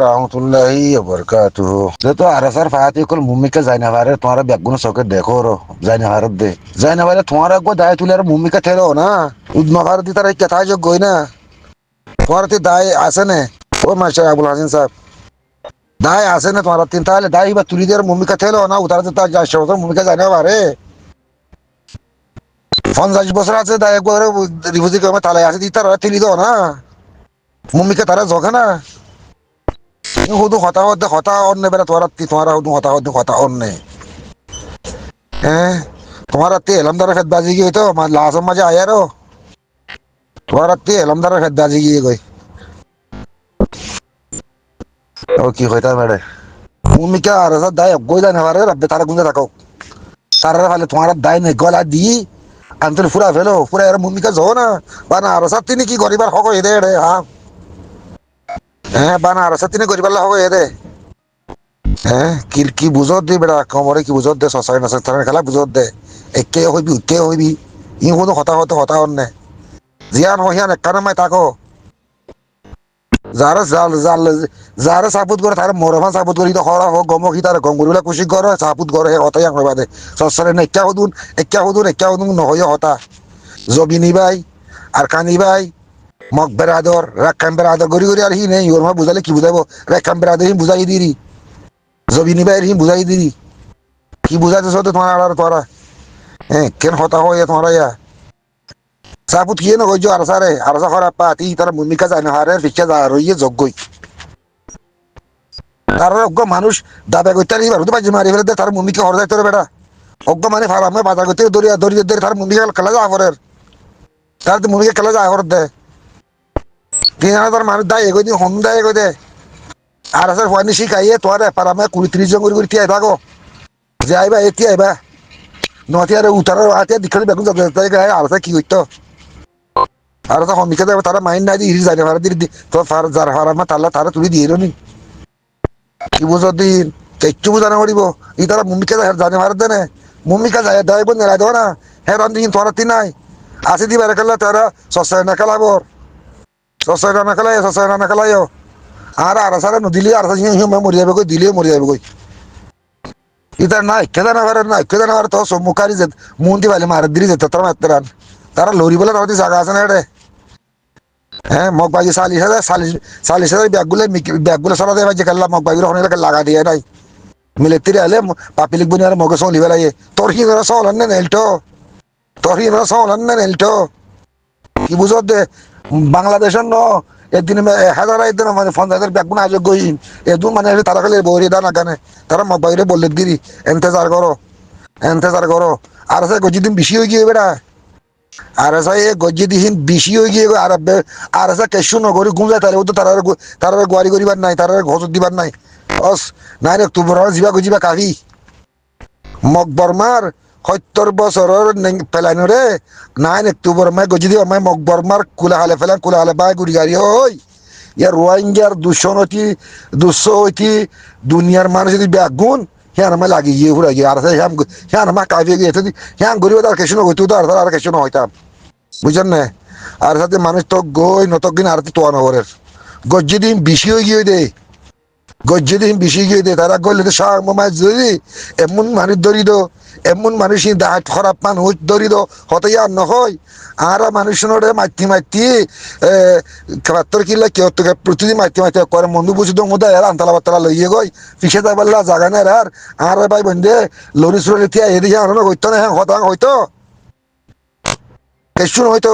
রহমতুল্লাহি বরকাতুহু যেহেতু আরাসার ফায়াতি কল মুমিকে যাই না পারে তোমার ব্যাগুন চোখে দেখো রো যাই না ভারত দে যাই না পারে তোমার একবার দায় তুলে আর মুমিকে থেরো না উদ্মা ভারত তার এই কথায় যোগ্য না তোমার দায় আছে না ও মাস্টার আবুল হাসিন সাহেব দায় আছে না তোমার তিন তাহলে দায় বা তুলি দিয়ে মুমিকে থেরো না উতারতে তার যা মুমিকে যাই না পারে 50 বছর আছে দায় একবার রিফিউজি কমে তালে আছে দি তার তুলি দাও না মুমিকে তারা জোকে না শুধু হতা অন্য বেড়া তোমার শুধু হতা অন্য হ্যাঁ তোমার এলমদারের ফেদ বাজি গিয়ে তো লাজম মাঝে আয়ারো তোমার এলমদারের ফেদ বাজি গিয়ে গই ও কি হইতা মেরে ভূমিকা আর দায় গই দায় না পারে রাব্বে তারা গুঁজে থাকো তারা ফেলে তোমার দায় নেই গলা দি আন্তর ফুরা ফেলো ফুরা এর ভূমিকা যাও না বানা আর তিনি কি গরিবার হক এদে রে হ্যাঁ হ্যাঁ বানা আর তিনি গরিবার হক এদে হ্যাঁ কি বুঝত দি বেড়া কমরে কি বুঝত দে সসাই না সসাই খেলা বুঝত দে একে হইবি ই কোনো হতা অন্যে জিয়ান হইয়ান একখানে মাই থাকো যারা যারা সাপুত করে তারা মরফান সাপুত করি তো হরা হোক গম কি তার গঙ্গুরুলা কুশি করে সাপুত করে হে হতাই আং বাদে সসাই না একা হদুন নহয় হতা জবিনি ভাই আর কানি ভাই মগ বেরাদর রাখাম বেরাদর গড়ি গড়ি আর হি নেই ওর মা বুঝালে কি বুঝাবো রাখাম বেরাদর হি বুঝাই দিরি জবিনি ভাই হি বুঝাই দিরি কি বুঝাইতে তো তোমার আর তোরা হ্যাঁ কেন হতা হয় তোমার ইয়া সাপুত কিয়ে না কইছো আর সারে পাতি তার ভূমিকা যায় না হারে ফিক্কা যা রইয়ে যোগ্যই তার অজ্ঞ মানুষ দাবে কইতে নি বারুদ বাজি মারি ফেলে তার ভূমিকা হর যাইতে রে বেটা অজ্ঞ মানে ফারামে বাজার করতে দরিয়া তার ভূমিকা খেলা যা হরের তার ভূমিকা খেলা যা হর দে 3000 মানুষ দায় এগোই দিন হম দায় এগোই দে আর আসার ফানি শিখাইয়ে তোর ফারামে 20-30 জন করে টিয়াই থাকো যে আইবা এটি আইবা নতি আর উতার আতে দিখালি বেগুন যাতে আর কি হইতো আর তো হমিকে দেবে তারা মাইন্ড নাই দিয়ে যাই ভাড়া দিয়ে তো যার হারা মা তাল্লা তারা তুলি দিয়ে নি কি বুঝো দিন কিচ্ছু বুঝানো করিব ই তারা মুমিকে জানে ভারত দেনে মুমিকা যায় দেয় বোন নেড়াই দেবো না হ্যাঁ রন্দিন তোরা তি নাই আসি দিবার খেলা তারা সস্তায় না খেলাবো সস্তায় না খেলাই আর সারা নদিলে আর মরি যাবে কই দিলেও মরি যাবে কই ইতার নাই কেদার না পারে তো মুখারি যে মুন্দি পাইলে মারে দিলি যেত তোরা মারতে রান তারা লরি বলে তাদের জায়গা আছে না এটা হ্যাঁ মগ বাজি 40,000 ব্যাগগুলো সরা দেয় যে খেললাম মগ বাজির অনেক লাগা দিয়ে নাই মিলিটারি হলে পাপিলিক বুনি আর মগে সলি বেলাইয়ে তোর কি ধরা সল আন নেলটো তোর কি ধরা সল আন নেলটো কি বুঝত দে বাংলাদেশের ন একদিন একদিন মানে 50,000 ব্যাগগুলো আজ গইন এদু মানে তারা খালি বইরে দা না কেনে তারা মগ বাজিরে বললে দিরি এন্তেজার করো আর সে গজিদিন বেশি হয়ে গিয়ে বেড়া আর এ গজ্জি দিহীন বেশি হয়ে গিয়ে আর কেশু নগরী গুঁজায় তারে তো তার গোয়ারি করিবার নাই তার ঘর দিবার নাই অস নাই রে তোর যিবা কাভি মগ বর্মার 70 বছরের ফেলাইনরে নাই রে তোর বর্মায় গজি দিব মাই মগ বর্মার কুলাহালে বাই গুড়ি গাড়ি হই ইয়ার রোহিঙ্গার দুঃস্থ দুনিয়ার মানুষ যদি ব্যাগুন হ্যাঁ আমার লাগি গিয়ে ঘুরে গিয়ে আর হ্যাঁ আমার কাভিয়ে গিয়ে হ্যাঁ গরিব আর কেশু নগর তুই তো আর কেশু হইতাম বুঝছেন না আর সাথে মানুষ তো গই নতকিন আর তোয়া নগরের গজ্জি দিন বেশি হয়ে গিয়ে দে তারা গলে শাহ মামায় যদি এমন মানুষ দরিদ এমন মানুষ দাঁত খারাপ মানুষ দরিদ হতেই আর নহয় আর মানুষ মাতি তোর কিলা কেউ তোকে প্রতিদিন মাতি করে মন্দু বুঝি তো মধ্যে আনতালা বাত্তালা লইয়ে গই পিছিয়ে যাই বললা জাগা নেই আর ভাই বন্ধে লরি সুরি থিয়া এদিকে হইতো না হ্যাঁ হতাং হইতো কেশন হইতো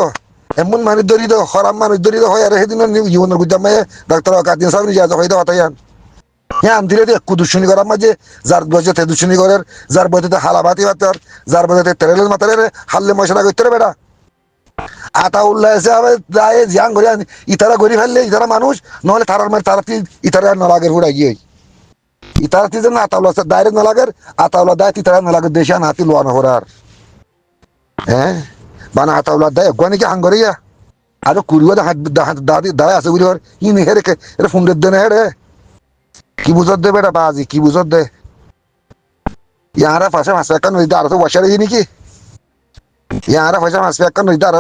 এমন মানুষ দরিদ খারাপ মানুষ দরিদ হয় আর সেদিন জীবনের গুদামে ডাক্তার কাদিন সাহেব নিজে হইতো হতাই হ্যাঁ আমি দিলে একটু দুশ্মনী করার মাঝে যার বয়সে দুশ্মনী করার যার বয়সে হালা ভাতি বাতার যার বয়সে তেরেলের মাতারে হাল্লে মশলা করতে রে বেটা আতা উল্লাহ এসে আবার যায় জিয়াং ঘরে ইতারা গড়ি ফেললে ইতারা মানুষ নহলে তারার মানে তারা ইতারা নলাগের হুড়া গিয়ে ইতারা যে না আতাউল্লাহ ডাইরেক্ট নলাগের আতাউল্লাহ দেয় ইতারা নলাগের দেশে হাতি লোয়ানো হরার হ্যাঁ বানা আতাউল্লাহ দেয় গোয়া নাকি হাঙ্গরিয়া আর কুড়িও দাদি দাঁড়ায় আছে বুড়ি ই নে হেরে এটা ফুন্ডের দেনে হেরে কি বুঝত দে বেটা বাজি কি বুঝত দে ইয়ারা পাশে মাছ একটা নদীতে আর তো ওয়াশারে নাকি ইয়ারা পাশে মাছ একটা নদীতে আর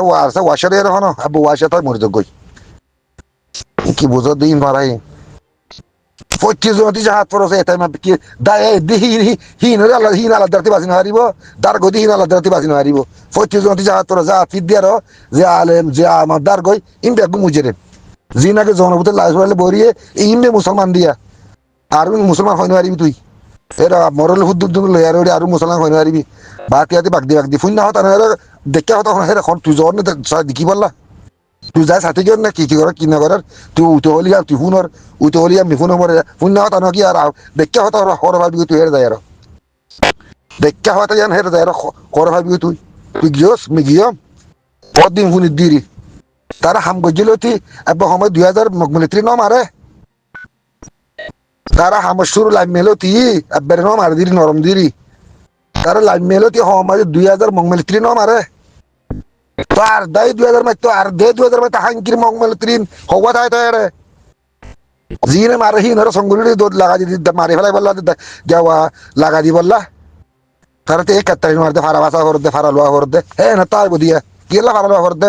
ওয়াশারে এর হনো আবু ওয়াশা তাই মরে যোগ্য কি বুঝত দিন মারাই পঁচিশ জন দিছে হাত পরছে এটাই কি হিন আল্লাহ হিন আল্লাহ দাঁড়াতে বাঁচি হারিব দার গদি হিন আল্লাহ দাঁড়াতে বাঁচি হারিব 25 জন দিছে হাত পরে যা ফিট দিয়ার যে আলেম যে আমার দার গই ইমবে একদম মুজেরে জিনাকে জনভূতের লাশ বলে বরিয়ে ইমবে মুসলমান দিয়া আর মুসলমান হয় না হারিবি তুই এরা মরল হুদ্দুর দুন লই আর মুসলমান হয় না হারিবি বাকি আদি বাগদি ফুন্না হতা না দেখে হতা হেরা তুই জন দেখি বললা তুই যাই সাথে গিয়ে না কি করার কি না করার তুই উঠে হলি আর তুই হুনর উঠে হলি আমি হুন মরে হুন না হতা নাকি আর দেখে হতা হর ভাবি তুই হেরে যায় আর দেখে হতা জান হেরে যায় আর কর ভাবি তুই তুই গিয়স মি গিয়ম পরদিন হুনি দিরি তারা হাম গজিল তুই এবার সময় 2000 মগমিলিত্রি ন মারে তারা হাম শুরু লাইভ মেলো তুই এবার ন মারে দিরি নরম দিরি তারা লাইভ মেলো তুই সময় 2000 মগমিলিত্রি ন মারে তো আর দাই 2000 মাই তো আর দে 2000 মাই হাঙ্কির মগমিলিত্রি হওয়া তাই তো এরে জিনে মারে হি নর সঙ্গুলি দোদ লাগা দি মারি ফেলাই বললা যাওয়া লাগা দি বললা তারা তো এক কাত্তাই মারতে ফারা বাসা করতে ফারা লোয়া করতে হে না তাই বুদিয়া কিলা ফারা লোয়া করতে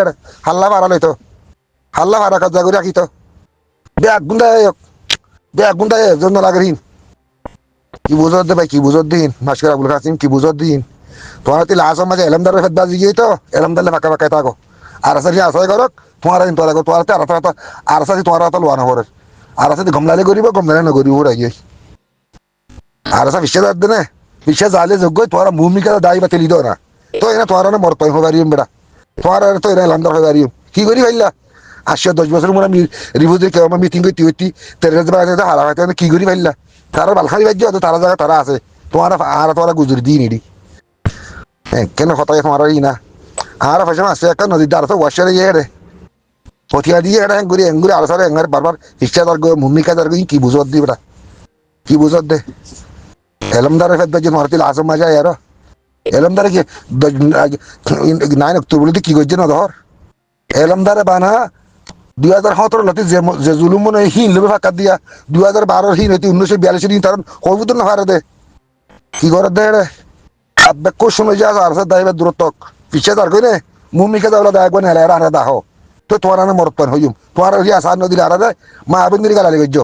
হাল্লা ফারা লইতো হাল্লা ফারা কাজা করে রাখিতো ব্যাগ গুন্ডায় জন্য লাগে হিন কি বুঝত দে ভাই কি বুঝত দিন মাসকার আবুল কাসিম কি বুঝত দিন তোমার তুই লাশ মাঝে এলমদারের ফেদ বাজি গিয়ে তো এলমদারে ফাঁকা ফাঁকায় থাকো আর আছে আশাই করক তোমার দিন তোরা তোমার আর আছে তোমার হাতে লোয়া না করে আর আছে গমলালে করিব গমলালে না করিব ওরা গিয়ে আর আছে বিশ্বাস আর দেনে বিশ্বাস আলে যোগ্য তোরা ভূমিকা দায়ী বা তেলি দাও না তো এনে তোরা না মর পাই হবারিম বেটা তোরা তো এনে এলমদার হবারিম কি করি ভাইলা 8-10 বছর মনে আমি রিভিউ কেউ আমার মিটিং করতে হইতি তেরে হারা খাইতে কি করি ভাইলা তারা বালখারি বাজ্য তারা জায়গা তারা আছে তোমার আর তোরা গুজরি দিই নিডি কেন হতায় তোমার না আর ভাষা আছে একটা নদীর দ্বার তো ওয়াশারে ইয়ে রে পথিয়া দিয়ে এটা এঙ্গুরি আলোচনা এঙ্গার বারবার ইচ্ছা তার ভূমিকা তার কি বুঝত দি বেটা কি বুঝত দে এলমদারের ফেদ বাজ্য মারতিল আসম মাজা আর এলমদারে কি 9 অক্টোবর বলতে কি করছে না ধর এলমদারে বানা 2017 লতি যে জুলুম মনে হিন লোবে ফাঁকা দিয়া 2012 হিন হইতে 1942 দিন তার কবুতর না হারে দে কি করে দে রে আব্বে কোশ্চন হয়ে যায় আর দাইবে দূরত্বক পিছে তার কইনে মুমিকে দাওলা দায় কোনে হেলা আর দাহ তো তোমার না মরত পান হইম তোমার আসার নদীর আর মা আবেন্দির গালালি গজ্জ